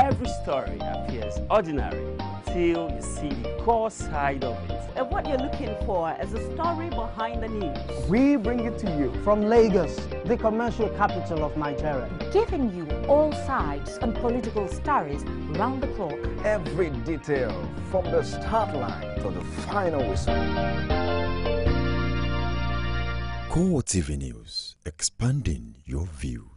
Every story appears ordinary until you see the core side of it. And what you're looking for is a story behind the news. We bring it to you from Lagos, the commercial capital of Nigeria. Giving you all sides and political stories round the clock. Every detail from the start line to the final whistle. Core TV News, expanding your view.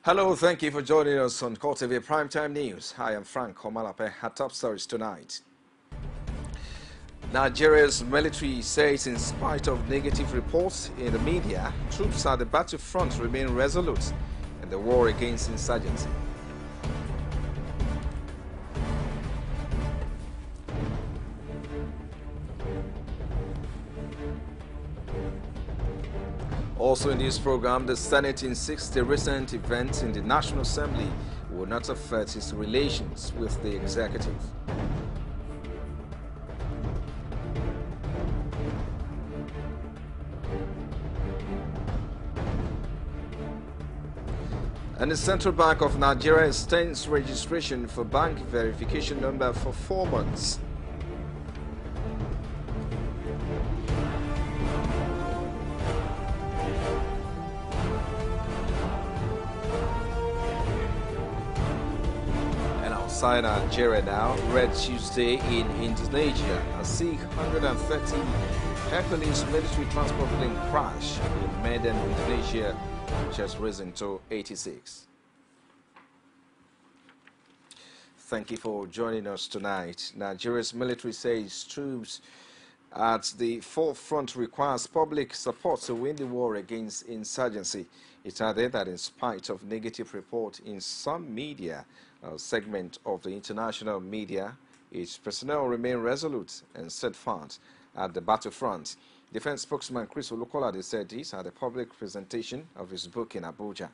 Hello, thank you for joining us on Core TV Primetime News. Hi, I'm Frank Omalapeh. Our top stories tonight. Nigeria's military says in spite of negative reports in the media, troops at the battlefront remain resolute in the war against insurgency. Also in this program, the Senate insists the recent events in the National Assembly will not affect its relations with the executive. And the Central Bank of Nigeria extends registration for bank verification number for 4 months. Outside Nigeria now, Red Tuesday in Indonesia, a 630 Hercules military transport plane crash in Medan, Indonesia, which has risen to 86. Thank you for joining us tonight. Nigeria's military says troops at the forefront requires public support to win the war against insurgency. It added that in spite of negative report in some media, a segment of the international media, its personnel remain resolute and steadfast at the battlefront. Defense spokesman Chris Olukolade said this at a public presentation of his book in Abuja.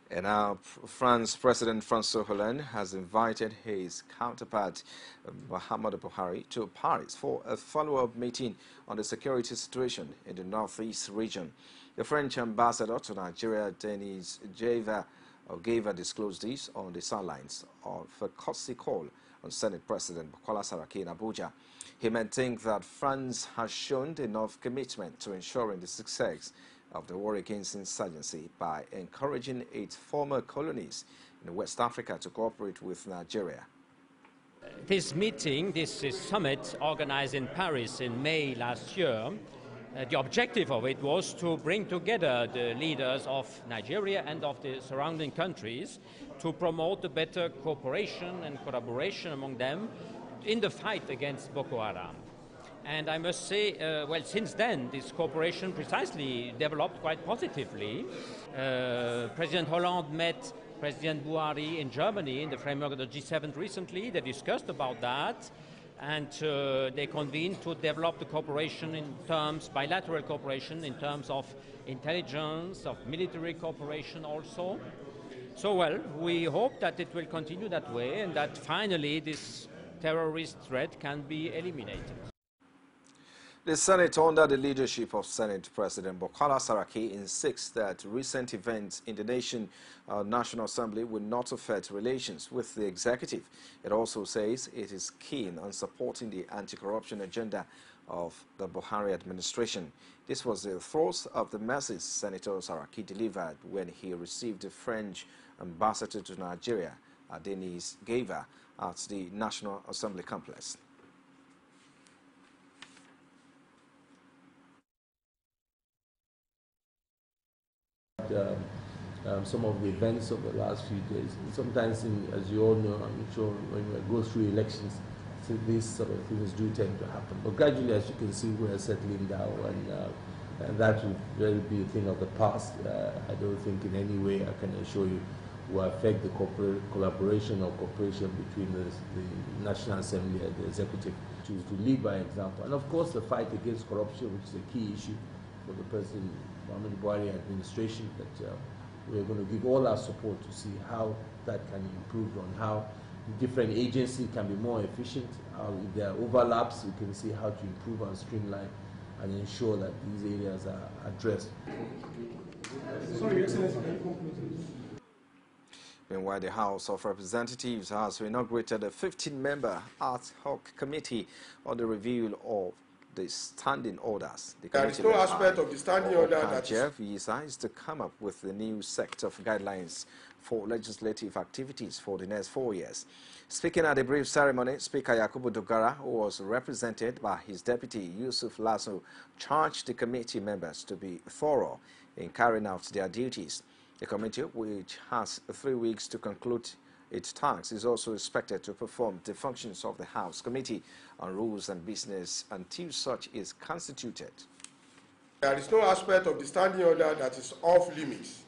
And now, France President François Hollande has invited his counterpart, Muhammadu Buhari, to Paris for a follow-up meeting on the security situation in the northeast region. The French ambassador to Nigeria, Denis Gave disclosed this on the sidelines of a courtesy call on Senate President Bukola Saraki in Abuja. He maintained that France has shown enough commitment to ensuring the success of the war against insurgency by encouraging its former colonies in West Africa to cooperate with Nigeria. This meeting, this summit organized in Paris in May last year, the objective of it was to bring together the leaders of Nigeria and of the surrounding countries to promote a better cooperation and collaboration among them in the fight against Boko Haram. And I must say, well, since then, this cooperation precisely developed quite positively. President Hollande met President Buhari in Germany in the framework of the G7 recently. They discussed about that. And they convened to develop the cooperation in terms, bilateral cooperation in terms of intelligence, of military cooperation also. So, well, we hope that it will continue that way and that finally this terrorist threat can be eliminated. The Senate, under the leadership of Senate President Bukola Saraki, insists that recent events in the National Assembly will not affect relations with the executive. It also says it is keen on supporting the anti-corruption agenda of the Buhari administration. This was the thrust of the message Senator Saraki delivered when he received the French ambassador to Nigeria, Denis Gave, at the National Assembly complex. Some of the events of the last few days. Sometimes, as you all know, I'm sure when we go through elections, these sort of things do tend to happen. But gradually, as you can see, we're settling down, and that will really be a thing of the past. I don't think in any way I can assure you will affect the collaboration or cooperation between the National Assembly and the Executive to lead by example. And of course, the fight against corruption, which is a key issue for the President Muhammadu Buhari administration, that we're going to give all our support to see how that can improve, on how different agencies can be more efficient. If there are overlaps, we can see how to improve and streamline and ensure that these areas are addressed. Sorry, Excellency, can you conclude? Meanwhile, the House of Representatives has inaugurated a 15-member ad hoc committee on the review of the standing orders. There is no aspect of the standing order that is to come up with the new set of guidelines for legislative activities for the next 4 years. Speaking at a brief ceremony, Speaker Yakubu Dogara, who was represented by his deputy Yusuf Lasso, charged the committee members to be thorough in carrying out their duties. The committee, which has 3 weeks to conclude its tasks, is also expected to perform the functions of the House Committee on Rules and Business until such is constituted. There is no aspect of the standing order that is off limits.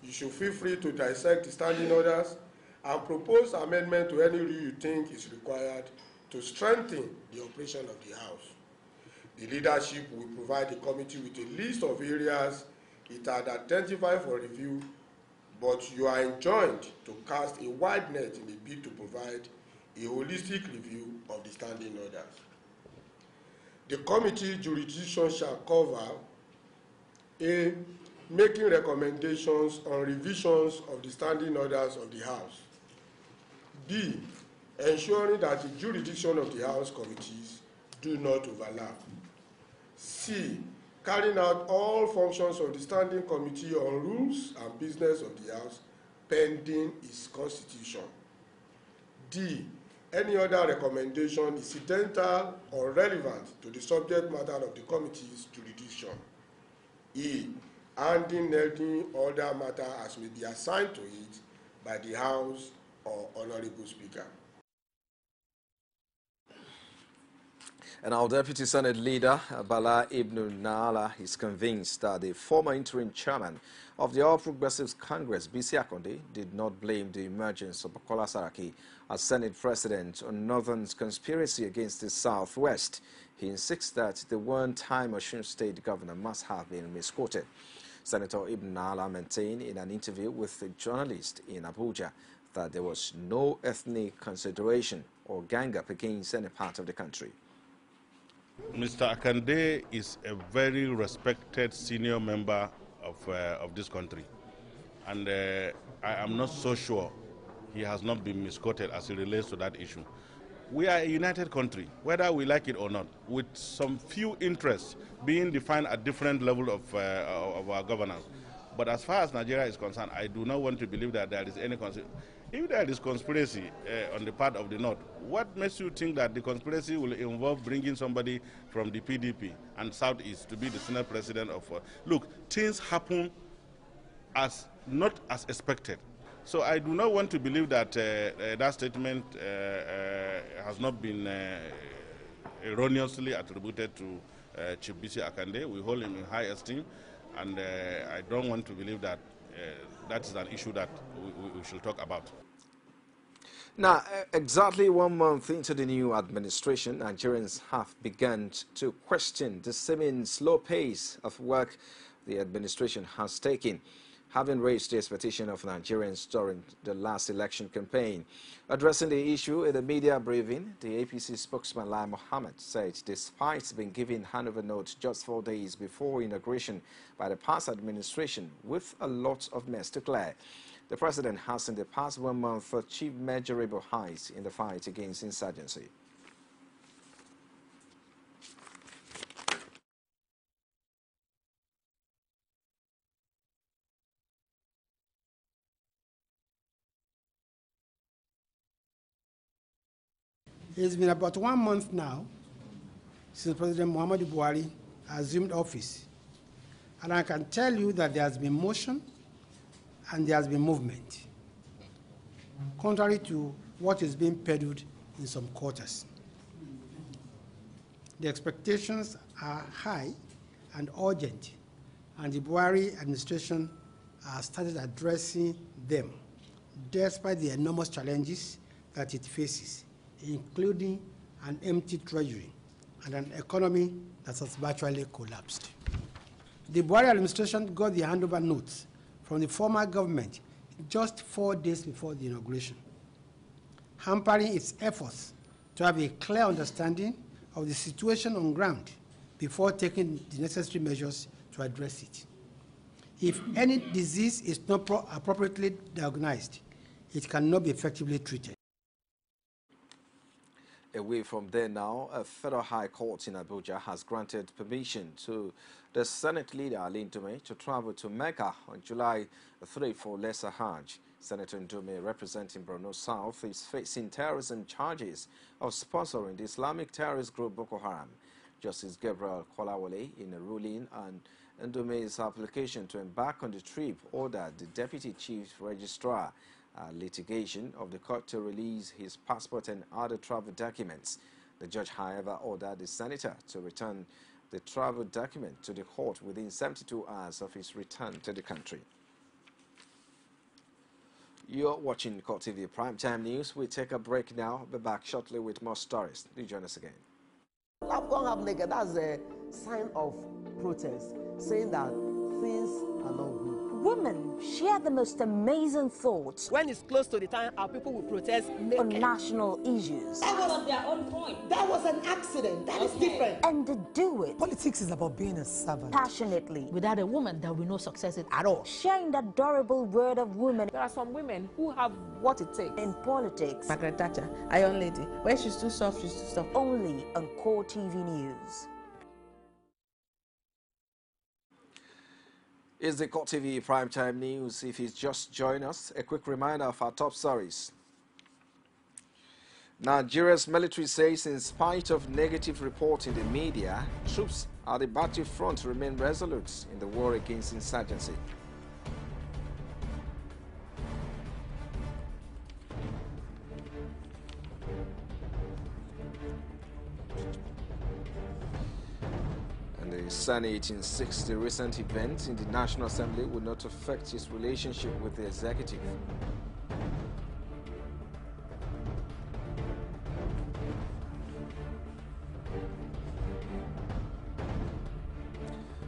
You should feel free to dissect the standing orders and propose amendment to any rule you think is required to strengthen the operation of the House. The leadership will provide the committee with a list of areas it had identified for review, but you are enjoined to cast a wide net in a bid to provide a holistic review of the standing orders. The committee jurisdiction shall cover A. Making recommendations on revisions of the standing orders of the House. B. Ensuring that the jurisdiction of the House committees do not overlap. C. Carrying out all functions of the Standing Committee on Rules and Business of the House pending its constitution. D. Any other recommendation incidental or relevant to the subject matter of the committee's jurisdiction. E. Handing any other matter as may be assigned to it by the House or Honorable Speaker. And our Deputy Senate Leader, Bala Ibn Nala, is convinced that the former interim chairman of the All Progressives Congress, Bisi Akonde, did not blame the emergence of Bukola Saraki as Senate President on Northern's conspiracy against the Southwest. He insists that the one-time Osun State governor must have been misquoted. Senator Ibn Nala maintained in an interview with a journalist in Abuja that there was no ethnic consideration or gang-up against any part of the country. Mr. Akande is a very respected senior member of this country, and I am not so sure he has not been misquoted as it relates to that issue. We are a united country, whether we like it or not, with some few interests being defined at different levels of our governance. But as far as Nigeria is concerned, I do not want to believe that there is any conspiracy. If there is conspiracy on the part of the North, what makes you think that the conspiracy will involve bringing somebody from the PDP and Southeast to be the Senate President of... Look, things happen not as expected. So I do not want to believe that that statement has not been erroneously attributed to Chief Bisi Akande. We hold him in high esteem, and I don't want to believe that that is an issue that we should talk about. Now, exactly 1 month into the new administration, Nigerians have begun to question the seeming slow pace of work the administration has taken, having raised the expectation of Nigerians during the last election campaign. Addressing the issue in a media briefing, the APC spokesman Lai Mohammed said despite being given handover note just 4 days before inauguration by the past administration with a lot of mess to clear, the president has in the past 1 month achieved measurable heights in the fight against insurgency. It's been about 1 month now since President Muhammadu Buhari assumed office. And I can tell you that there has been motion and there has been movement, contrary to what is being peddled in some quarters. The expectations are high and urgent, and the Buhari administration has started addressing them, despite the enormous challenges that it faces, including an empty treasury and an economy that has virtually collapsed. The Buhari administration got the handover notes from the former government just 4 days before the inauguration, hampering its efforts to have a clear understanding of the situation on ground before taking the necessary measures to address it. If any disease is not appropriately diagnosed, it cannot be effectively treated. Away from there now, a federal high court in Abuja has granted permission to the Senate leader Ali Ndume to travel to Mecca on July 3 for Lesser Hajj. Senator Ndume, representing Borno South, is facing terrorism charges of sponsoring the Islamic terrorist group Boko Haram. Justice Gabriel Kolawole, in a ruling on Ndume's application to embark on the trip, ordered the Deputy Chief Registrar litigation of the court to release his passport and other travel documents. The judge, however, ordered the senator to return the travel document to the court within 72 hours of his return to the country. You're watching Court TV Primetime News. We take a break now. I'll be back shortly with more stories. Do join us again. Afghan have naked, that's a sign of protest, saying that things are not good. Women share the most amazing thoughts. When it's close to the time, our people will protest naked. On national issues. That was on their own point. That was an accident. That is different. And they do it. Politics is about being a servant. Passionately. Without a woman, there will be no success at all. Sharing the adorable word of women. There are some women who have what it takes. In politics. Margaret Thatcher, Iron Lady. When she's too soft, she's too soft. Only on Core TV News. It's the Court TV Primetime News. If you just joined us, a quick reminder of our top stories. Nigeria's military says in spite of negative reports in the media, troops at the battlefront remain resolute in the war against insurgency. The Senate insists the recent events in the National Assembly will not affect its relationship with the executive.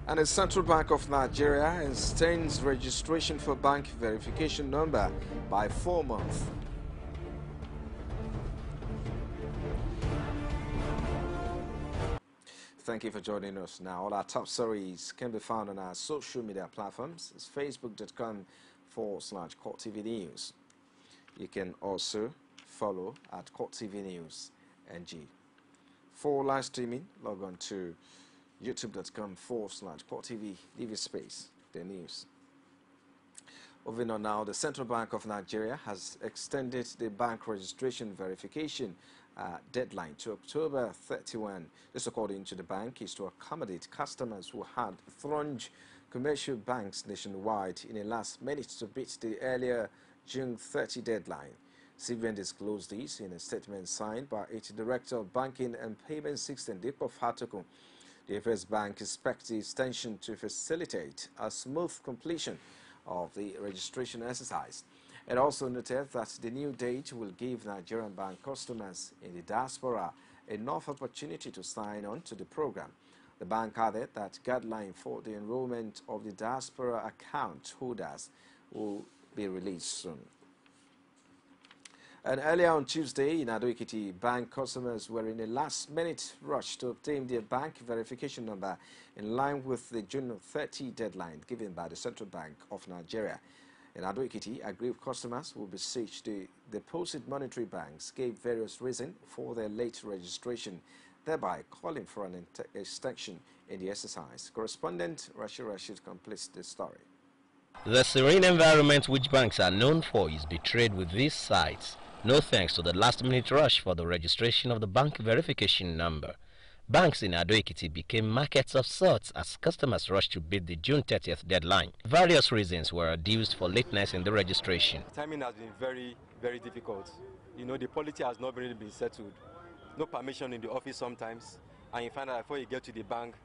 And the Central Bank of Nigeria extends registration for bank verification number by 4 months. Thank you for joining us. Now, all our top stories can be found on our social media platforms. It's facebook.com/Court TV News. You can also follow at Court TV News NG. For live streaming, log on to youtube.com/Court TV, leave space, the news. Moving on now, the Central Bank of Nigeria has extended the bank registration verification deadline to October 31. This, according to the bank, is to accommodate customers who had thronged commercial banks nationwide in the last minute to beat the earlier June 30 deadline. CBN disclosed this in a statement signed by its Director of Banking and Payment System, Dipo Fatoku. The FS Bank expects the extension to facilitate a smooth completion of the registration exercise. It also noted that the new date will give Nigerian bank customers in the diaspora enough opportunity to sign on to the program. The bank added that guideline for the enrollment of the diaspora account holders will be released soon. And earlier on Tuesday in Ado-Ekiti, bank customers were in a last-minute rush to obtain their bank verification number in line with the June 30 deadline given by the Central Bank of Nigeria. In Ado-Ekiti, aggrieved customers who beseeched the deposit monetary banks gave various reasons for their late registration, thereby calling for an extension in the exercise. Correspondent Rashid completes the story. The serene environment which banks are known for is betrayed with these sites. No thanks to the last-minute rush for the registration of the bank verification number. Banks in Ado-Ekiti became markets of sorts as customers rushed to beat the June 30th deadline. Various reasons were adduced for lateness in the registration. Timing has been very, very difficult. You know, the policy has not really been settled. No permission in the office sometimes, and you find out before you get to the bank,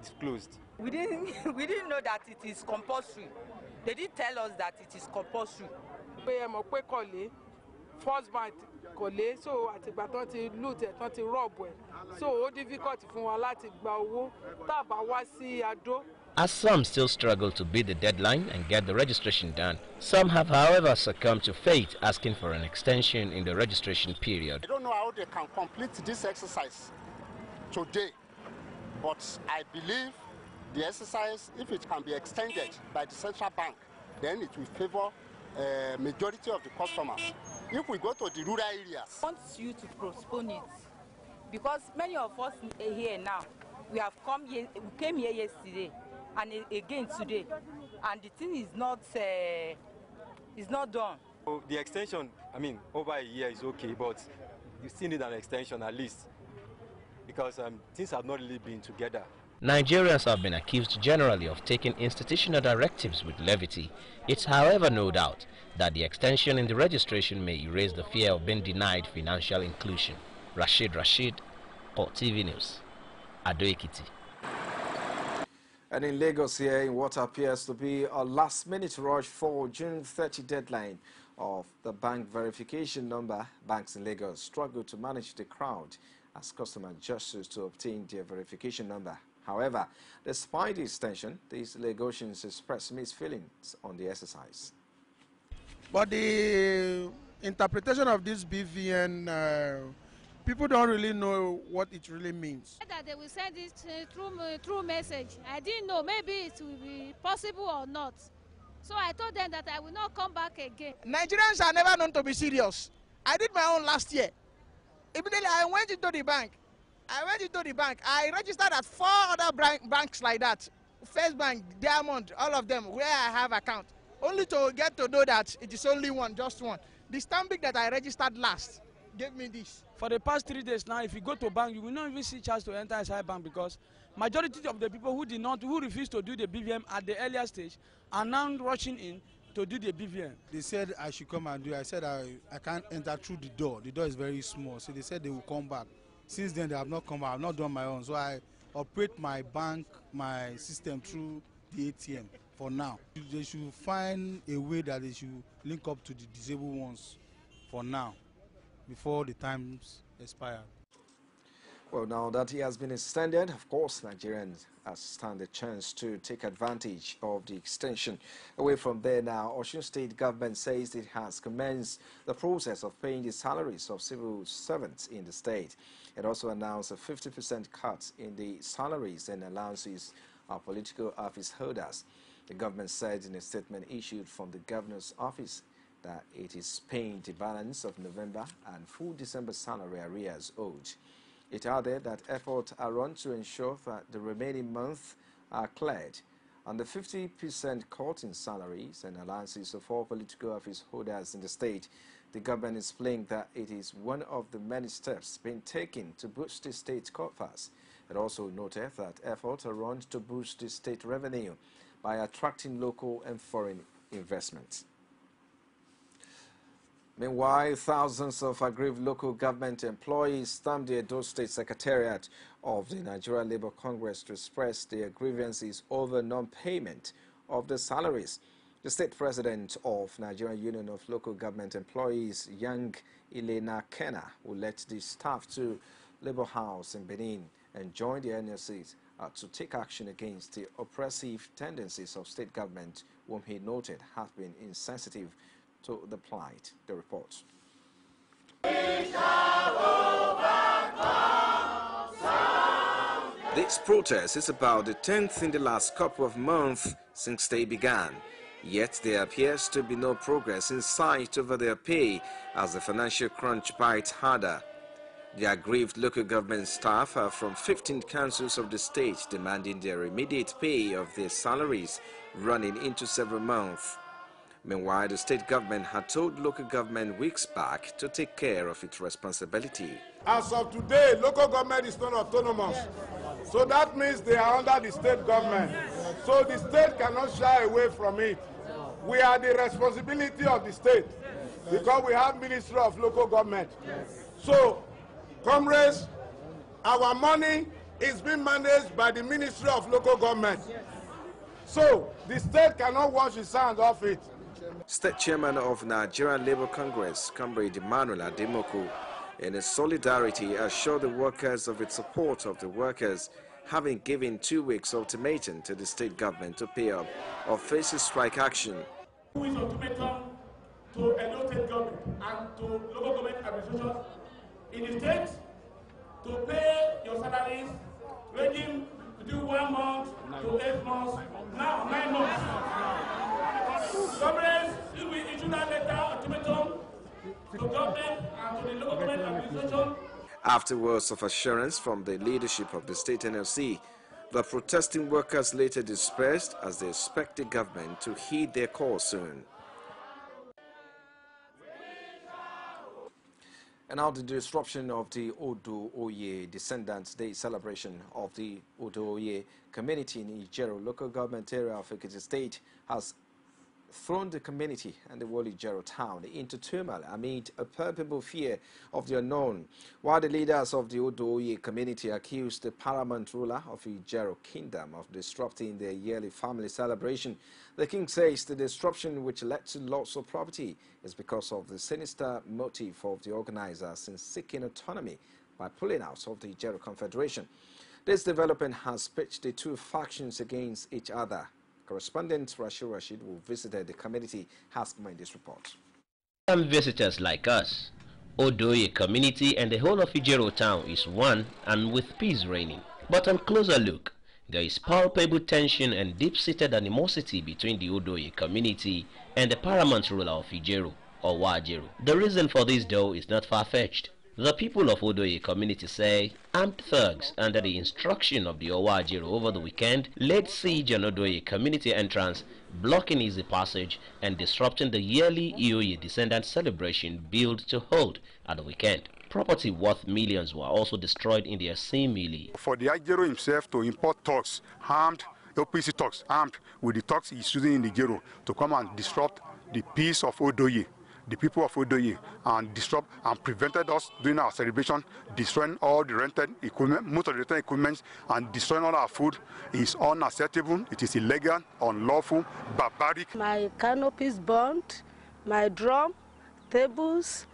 it's closed. We didn't know that it is compulsory. They did tell us that it is compulsory. First bank so àtìgbà tán ti loot ẹ̀ tán ti rob ẹ̀ so ó difficult fún wa láti gba owó tá a bá wá sí Adó As some still struggle to beat the deadline and get the registration done, some have, however, succumbed to fate, asking for an extension in the registration period. I don't know how they can complete this exercise today, but I believe the exercise, if it can be extended by the central bank, then it will favor majority of the customers. If we go to the rural areas, I want you to postpone it because many of us here now, we came here yesterday and again today, and the thing is not done. So the extension, I mean, over a year is okay, but you still need an extension at least because things have not really been together. Nigerians have been accused generally of taking institutional directives with levity. It's, however, no doubt that the extension in the registration may erase the fear of being denied financial inclusion. Rashid, Port TV News, Ado Ekiti. And in Lagos here, in what appears to be a last-minute rush for June 30 deadline of the bank verification number, banks in Lagos struggle to manage the crowd as customers jostles to obtain their verification number. However, despite the extension, these Lagosians express mixed feelings on the exercise. But the interpretation of this BVN, people don't really know what it really means. That they will send it through message. I didn't know, maybe it will be possible or not. So I told them that I will not come back again. Nigerians are never known to be serious. I did my own last year. Immediately I went into the bank. I registered at 4 other banks like that. First Bank, Diamond, all of them, where I have account. Only to get to know that it is only one, just one. The stamping that I registered last gave me this. For the past 3 days now, if you go to bank, you will not even see chance to enter inside bank because majority of the people who refused to do the BVM at the earlier stage are now rushing in to do the BVM. They said I should come and do it. I said I can't enter through the door. The door is very small. So they said they will come back. Since then, they have not come back. I have not done my own. So I operate my bank, my system through the ATM for now. They should find a way that they should link up to the disabled ones for now, before the times expire. Well, now that he has been extended, of course, Nigerians stand a chance to take advantage of the extension. Away from there now, Osun State government says it has commenced the process of paying the salaries of civil servants in the state. It also announced a 50% cut in the salaries and allowances of political office holders. The government said in a statement issued from the governor's office that it is paying the balance of November and full December salary arrears owed. It added that efforts are run to ensure that the remaining months are cleared. On the 50% cut in salaries and allowances of all political office holders in the state, the government explained that it is one of the many steps being taken to boost the state coffers. It also noted that efforts are run to boost the state revenue by attracting local and foreign investment. Meanwhile, thousands of aggrieved local government employees stormed the Edo State Secretariat of the Nigeria Labour Congress to express their grievances over non-payment of the salaries. The state president of Nigerian Union of Local Government Employees, Young Elena Kenna, will let the staff to Labour House in Benin and join the NLCs to take action against the oppressive tendencies of state government, whom he noted have been insensitive to the plight. The report. This protest is about the 10th in the last couple of months since they began. Yet there appears to be no progress in sight over their pay as the financial crunch bites harder. The aggrieved local government staff are from 15 councils of the state demanding their immediate pay of their salaries running into several months. Meanwhile, the state government had told local government weeks back to take care of its responsibility. As of today, local government is not autonomous. So that means they are under the state government. So the state cannot shy away from it. We are the responsibility of the state because we have Ministry of Local Government. So, comrades, our money is being managed by the Ministry of Local Government. So the state cannot wash its hands off it. State Chairman of Nigerian Labour Congress, Comrade Emmanuel Ademoku, in his solidarity assured the workers of its support of the workers having given 2 weeks ultimatum to the state government to pay up or face a strike action. 2 weeks ultimatum to Edo State government and to local government administrations in the state to pay your salaries ranging between 1 month to 8 months, now 9 months. Governments, if we issue that letter ultimatum to government and to the local government administration. After words of assurance from the leadership of the state NLC, the protesting workers later dispersed as they expect the government to heed their call soon. And now the disruption of the Odo Oye Descendants Day celebration of the Odo Oye community in Ijero local government area of Ekiti State has thrown the community and the whole Ijero town into turmoil amid a palpable fear of the unknown, while the leaders of the Odo Oye community accused the paramount ruler of Ijero Kingdom of disrupting their yearly family celebration. The king says the disruption, which led to loss of property, is because of the sinister motive of the organizers in seeking autonomy by pulling out of the Ijero Confederation. This development has pitched the two factions against each other. Correspondent Rashid, who visited the community, has made this report. Some visitors like us, Odo Oye community and the whole of Ijero town is one and with peace reigning. But on closer look, there is palpable tension and deep-seated animosity between the Odo Oye community and the paramount ruler of Ijero, or Wajero. The reason for this, though, is not far-fetched. The people of Odo Oye community say armed thugs under the instruction of the Owajero over the weekend laid siege on Odo Oye community entrance, blocking easy passage and disrupting the yearly Oye descendant celebration billed to hold at the weekend. Property worth millions were also destroyed in the assembly. For the Ijero himself to import thugs, armed, OPC thugs, armed with the thugs he's using in the Ijero to come and disrupt the peace of Odo Oye, the people of Odo Oye, and disrupt and prevented us during our celebration, destroying all the rented equipment, most of the rented equipment, and destroying all our food is unacceptable. It is illegal, unlawful, barbaric. My canopies burnt, my drum, tables,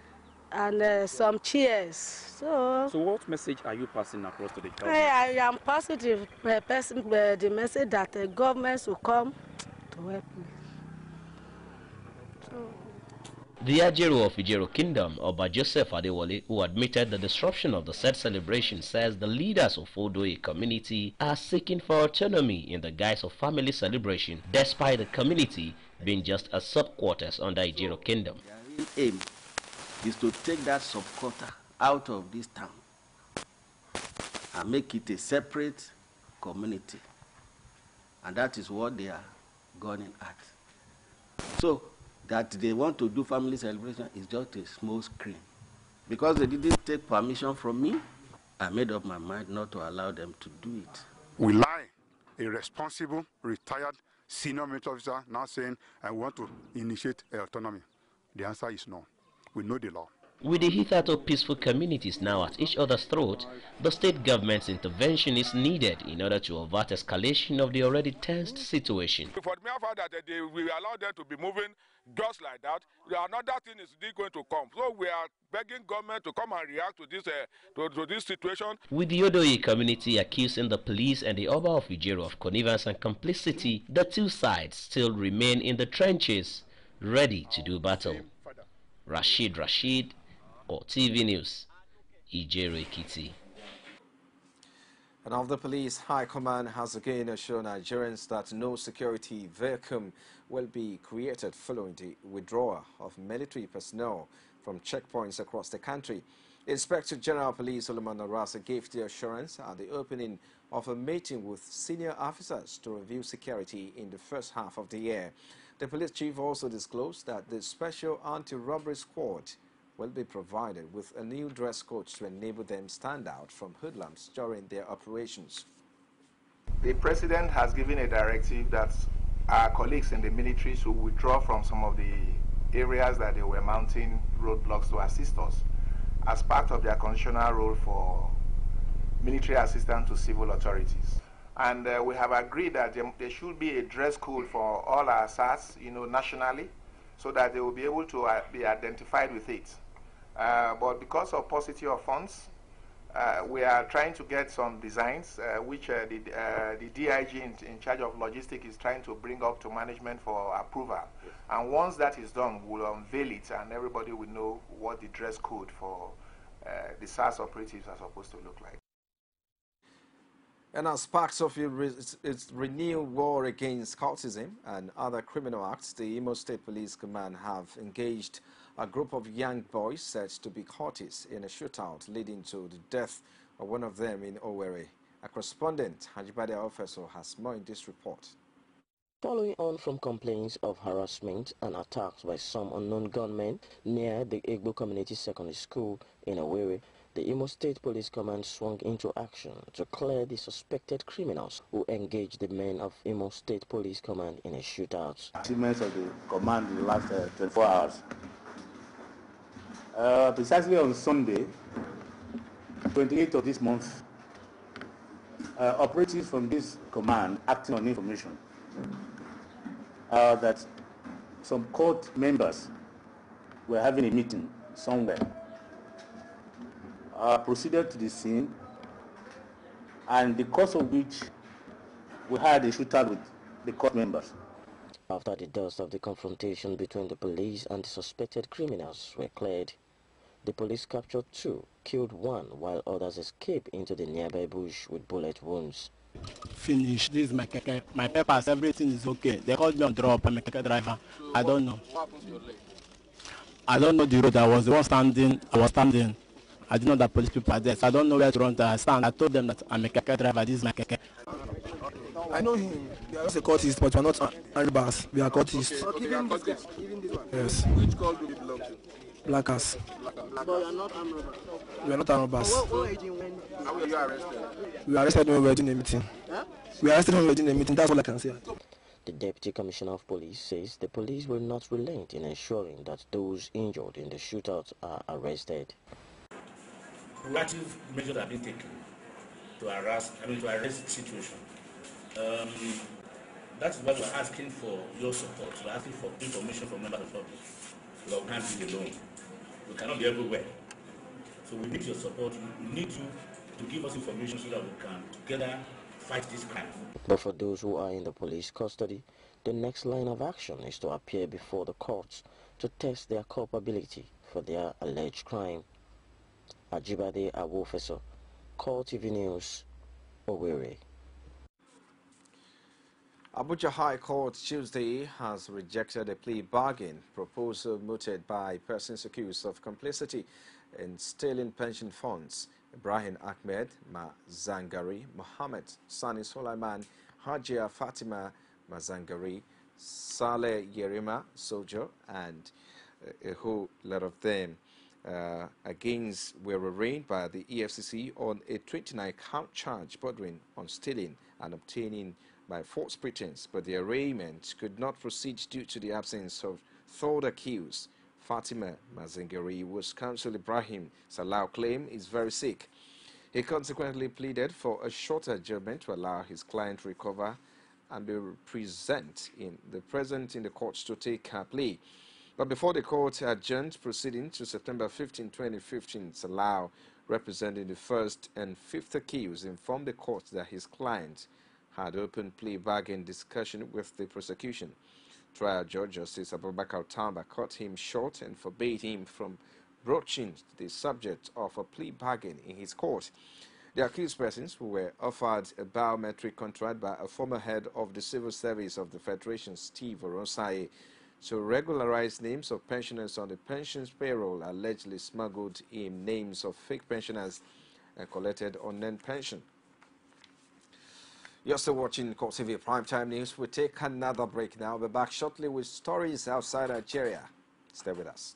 and some chairs. So what message are you passing across to the government? I am positive the message that the government will come to help me. The Ajero of Ijero Kingdom, Oba Joseph Adewale, who admitted the disruption of the said celebration, says the leaders of Odo Oye community are seeking for autonomy in the guise of family celebration, despite the community being just a sub-quarters under Ijero Kingdom. Their real aim is to take that sub-quarter out of this town and make it a separate community. And that is what they are gunning at. So, that they want to do family celebration is just a small screen. Because they didn't take permission from me, I made up my mind not to allow them to do it. We lie. A responsible, retired senior military officer now saying, I want to initiate autonomy. The answer is no. We know the law. With the hitherto peaceful communities now at each other's throat, the state government's intervention is needed in order to avert escalation of the already tensed situation. For the mere fact that we allow them to be moving just like that, another thing is still going to come. So we are begging government to come and react to this situation. With the Odo Oye community accusing the police and the Oba of Ijero of connivance and complicity, the two sides still remain in the trenches, ready to do battle. Rashid, or TV News, Ijero Ekiti. And of the police high command has again assured Nigerians that no security vacuum will be created following the withdrawal of military personnel from checkpoints across the country. Inspector General Police Solomon Arasa gave the assurance at the opening of a meeting with senior officers to review security in the first half of the year. The police chief also disclosed that the Special Anti-Robbery Squad will be provided with a new dress code to enable them stand out from hoodlums during their operations. The President has given a directive that our colleagues in the military should withdraw from some of the areas that they were mounting roadblocks to assist us as part of their constitutional role for military assistance to civil authorities. And we have agreed that there should be a dress code for all our SARs, nationally, so that they will be able to be identified with it. But because of paucity of funds, we are trying to get some designs, which the DIG in charge of logistics is trying to bring up to management for approval. Yes. And once that is done, we'll unveil it, and everybody will know what the dress code for the SARS operatives are supposed to look like. And as part of its renewed war against cultism and other criminal acts, the Imo State Police Command have engaged a group of young boys said to be cultists in a shootout leading to the death of one of them in Owerri. A correspondent, Hajibade Officer, has more in this report. Following on from complaints of harassment and attacks by some unknown gunmen near the Igbo Community Secondary School in Owerri, the Imo State Police Command swung into action to clear the suspected criminals who engaged the men of Imo State Police Command in a shootout. Achievements of the command in the last 24 hours. Precisely on Sunday, 28th of this month, operatives from this command acting on information that some court members were having a meeting somewhere, proceeded to the scene, and the course of which we had a shootout with the court members. After the dust of the confrontation between the police and the suspected criminals were cleared, the police captured 2, killed 1, while others escaped into the nearby bush with bullet wounds. Finish. This is my keke. My papers, everything is okay. They called me on drop. I'm a keke driver. I don't know. What happened to your leg? I don't know the road. I was the one standing. I was standing. I didn't know that police people are there. So I don't know where to run to. I stand. I told them that I'm a keke driver. This is my keke. I know him. We are just a cultist, but we are not animals. We are cultists. Okay, even this one. Yes. Which call do you belong to? Blackers. But you are not armed robbers. We are not armed robbers. How were you arrested? We were arrested when we were doing a meeting. Huh? We were arrested when we were doing a meeting. That's all I can say. The Deputy Commissioner of Police says the police will not relent in ensuring that those injured in the shootout are arrested. Proactive measures have been taken to arrest the situation. That is why we are asking for your support. We are asking for information from members of the public. Because we can't be alone. We cannot be everywhere. So we need your support. We need you to give us information so that we can together fight this crime. But for those who are in the police custody, the next line of action is to appear before the courts to test their culpability for their alleged crime. Ajibade Awofeso, Call TV News, Owerri. Abuja High Court Tuesday has rejected a plea bargain proposal mooted by persons accused of complicity in stealing pension funds. Ibrahim Ahmed Mazangari, Mohammed Sani Sulaiman, Hajia Fatima Mazangari, Saleh Yerima Sojo, and a whole lot of them were arraigned by the EFCC on a 29-count charge bordering on stealing and obtaining by false pretense, but the arraignment could not proceed due to the absence of third accused. Fatima Mazangari, whose counsel Ibrahim Salau claimed is very sick. He consequently pleaded for a shorter adjournment to allow his client to recover and be present in the courts to take her plea. But before the court adjourned proceeding to September 15, 2015, Salau, representing the first and fifth accused, informed the court that his client had open plea bargain discussion with the prosecution. Trial Judge Justice Abubakar Tamba cut him short and forbade him from broaching the subject of a plea bargain in his court. The accused persons, who were offered a biometric contract by a former head of the Civil Service of the Federation, Steve Oronsai, to regularize names of pensioners on the pensions payroll, allegedly smuggled in names of fake pensioners and collected unearned pension. You're still watching Court TV Primetime News. We'll take another break now. We'll be back shortly with stories outside Nigeria. Stay with us.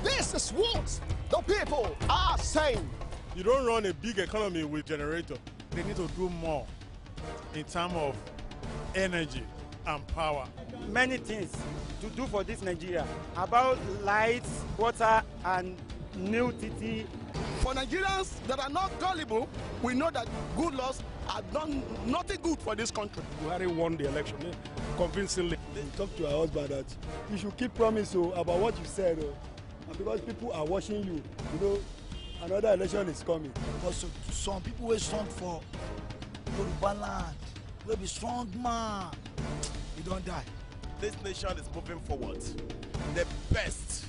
This is what the people are saying. You don't run a big economy with generator. They need to do more in terms of energy and power. Many things to do for this Nigeria about lights, water, and new TT. For Nigerians that are not gullible, we know that good laws have done nothing good for this country. Buhari won the election convincingly. talk to her husband that you should keep promise about what you said. And because people are watching you, you know, another election is coming. Also, some people will strong for Yoruba land. Will be strong man. You don't die. This nation is moving forward. The best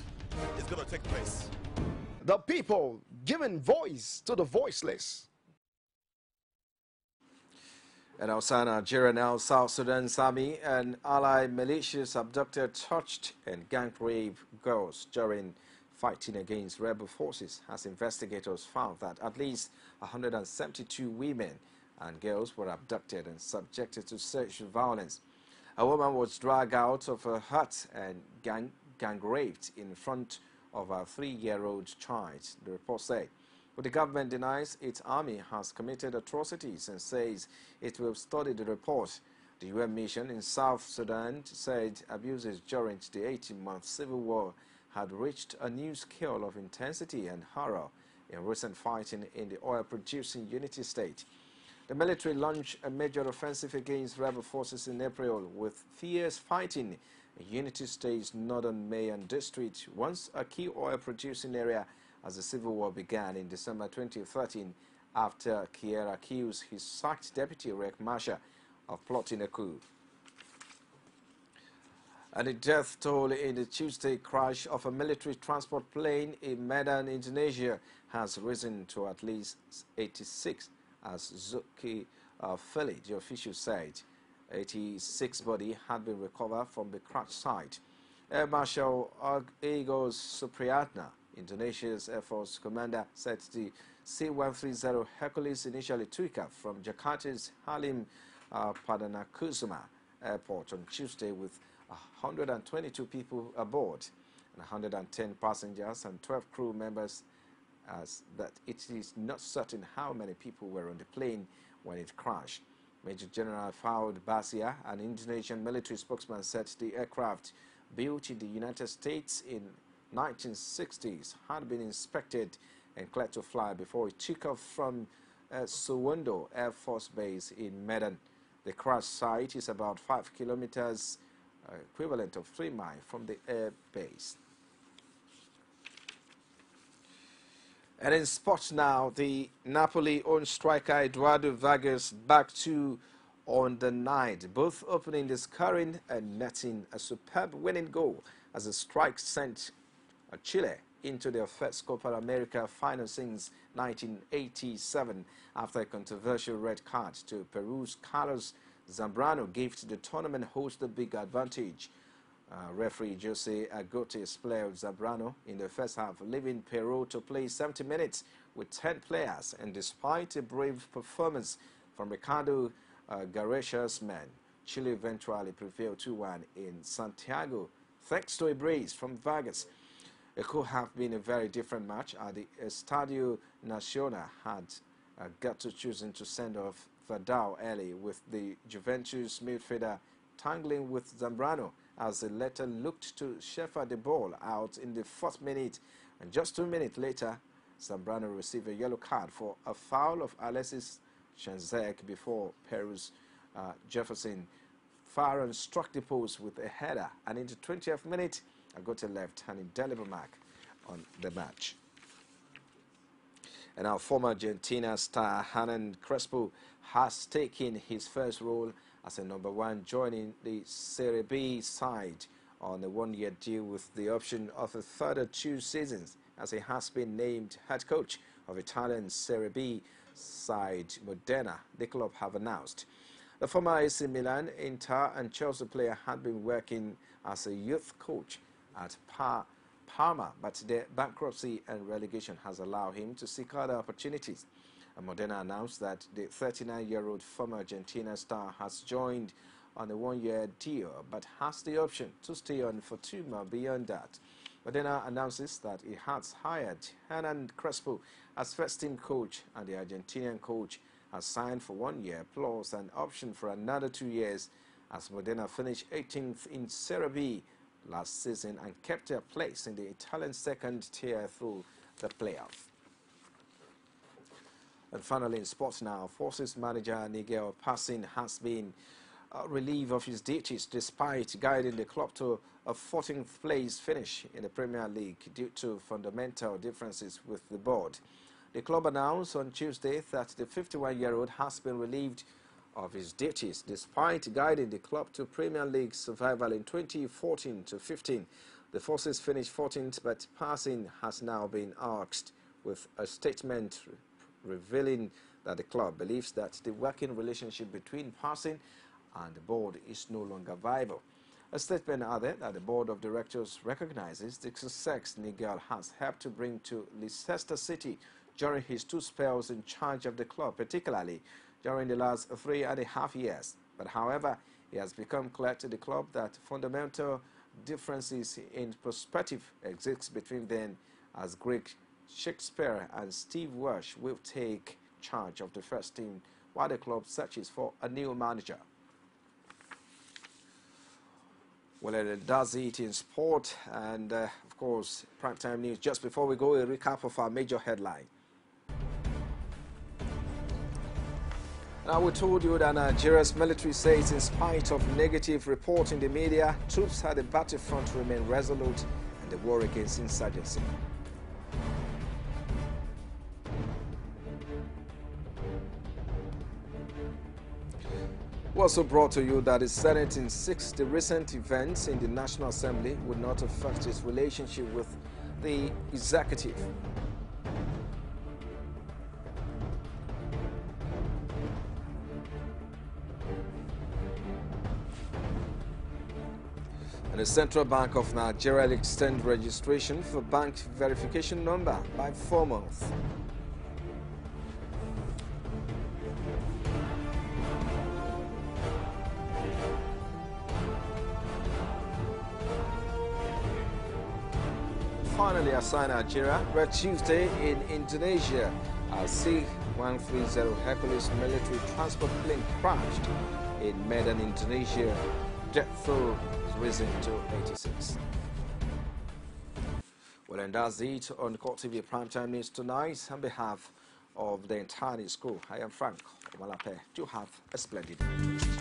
is going to take place. The people giving voice to the voiceless. And outside Nigeria now, South Sudan's army and allied militias abducted, tortured, and gang raped girls during fighting against rebel forces, as investigators found that at least 172 women and girls were abducted and subjected to sexual violence. A woman was dragged out of her hut and gang raped in front of a 3-year-old child, the report said. But the government denies its army has committed atrocities and says it will study the report. The UN mission in South Sudan said abuses during the 18-month civil war had reached a new scale of intensity and horror in recent fighting in the oil-producing Unity State. The military launched a major offensive against rebel forces in April with fierce fighting in Unity State's northern Mayan district, once a key oil-producing area, as the civil war began in December 2013 after Kier accused his sacked deputy Riek Machar of plotting a coup. And the death toll in the Tuesday crash of a military transport plane in Medan, Indonesia has risen to at least 86, as Zuki Philly, the official said. 86 bodies had been recovered from the crash site. Air Marshal Agos Supriyatna, Indonesia's Air Force commander, said the C-130 Hercules initially took off from Jakarta's Halim Perdanakusuma airport on Tuesday with 122 people aboard and 110 passengers and 12 crew members, as that it is not certain how many people were on the plane when it crashed. Major General Fahd Basia, an Indonesian military spokesman, said the aircraft, built in the United States in 1960s, had been inspected and cleared to fly before it took off from Suwondo Air Force Base in Medan. The crash site is about 5 kilometers, equivalent of 3 miles from the air base. And in sports now, the Napoli-owned striker Eduardo Vargas back to on the night, both opening the scoring and netting a superb winning goal as the strike sent Chile into their first Copa America final since 1987 after a controversial red card to Peru's Carlos Zambrano gave the tournament host the big advantage. Referee Jose Agotes played Zambrano in the first half, leaving Peru to play 70 minutes with 10 players, and despite a brave performance from Ricardo Garecia's men, Chile eventually prevailed 2-1 in Santiago thanks to a brace from Vargas. It could have been a very different match. The Estadio Nacional had got to choosing to send off Vidal early, with the Juventus midfielder tangling with Zambrano as the latter looked to shepherd the ball out in the 4th minute, and just 2 minutes later Zambrano received a yellow card for a foul of Alexis Shanzek before Peru's Jefferson Farron struck the post with a header, and in the 20th minute Agote left an indelible mark on the match. And our former Argentina star Hernan Crespo has taken his first role as a #1, joining the Serie B side on a 1-year deal with the option of a further 2 seasons, as he has been named head coach of Italian Serie B side Modena, the club have announced. The former AC Milan, Inter and Chelsea player had been working as a youth coach at Parma, but their bankruptcy and relegation has allowed him to seek other opportunities. And Modena announced that the 39-year-old former Argentina star has joined on a 1-year deal, but has the option to stay on for 2 more beyond that. Modena announces that it has hired Hernan Crespo as first-team coach, and the Argentinian coach has signed for 1 year plus an option for another 2 years, as Modena finished 18th in Serie B last season and kept their place in the Italian second tier through the playoff. And finally, in sports now, Forces manager Nigel Passin has been relief of his duties despite guiding the club to a 14th place finish in the Premier League due to fundamental differences with the board. The club announced on Tuesday that the 51-year-old has been relieved of his duties despite guiding the club to Premier League survival in 2014-15. The Forces finished 14th, but passing has now been asked, with a statement revealing that the club believes that the working relationship between passing and the board is no longer viable. A statement added that the board of directors recognizes the success Nigel has helped to bring to Leicester City during his 2 spells in charge of the club, particularly during the last 3.5 years. But however, it has become clear to the club that fundamental differences in perspective exist between them, as Greg Shakespeare and Steve Walsh will take charge of the first team while the club searches for a new manager. Well, it does it in sport and, of course, primetime news. Just before we go, a recap of our major headline. Now, we told you that Nigeria's military says in spite of negative report in the media, troops at the battlefront remain resolute in the war against insurgency. We also brought to you that the Senate insists the recent events in the National Assembly would not affect its relationship with the executive. And the Central Bank of Nigeria will extend registration for bank verification number by 4 months. Finally, aside Nigeria, Red Tuesday in Indonesia, a C-130 Hercules military transport plane crashed in Medan, Indonesia. Death toll has risen to 86. Well, and that's it on Court TV Primetime News tonight. On behalf of the entire school, I am Frank Omalapeh. Do have a splendid day.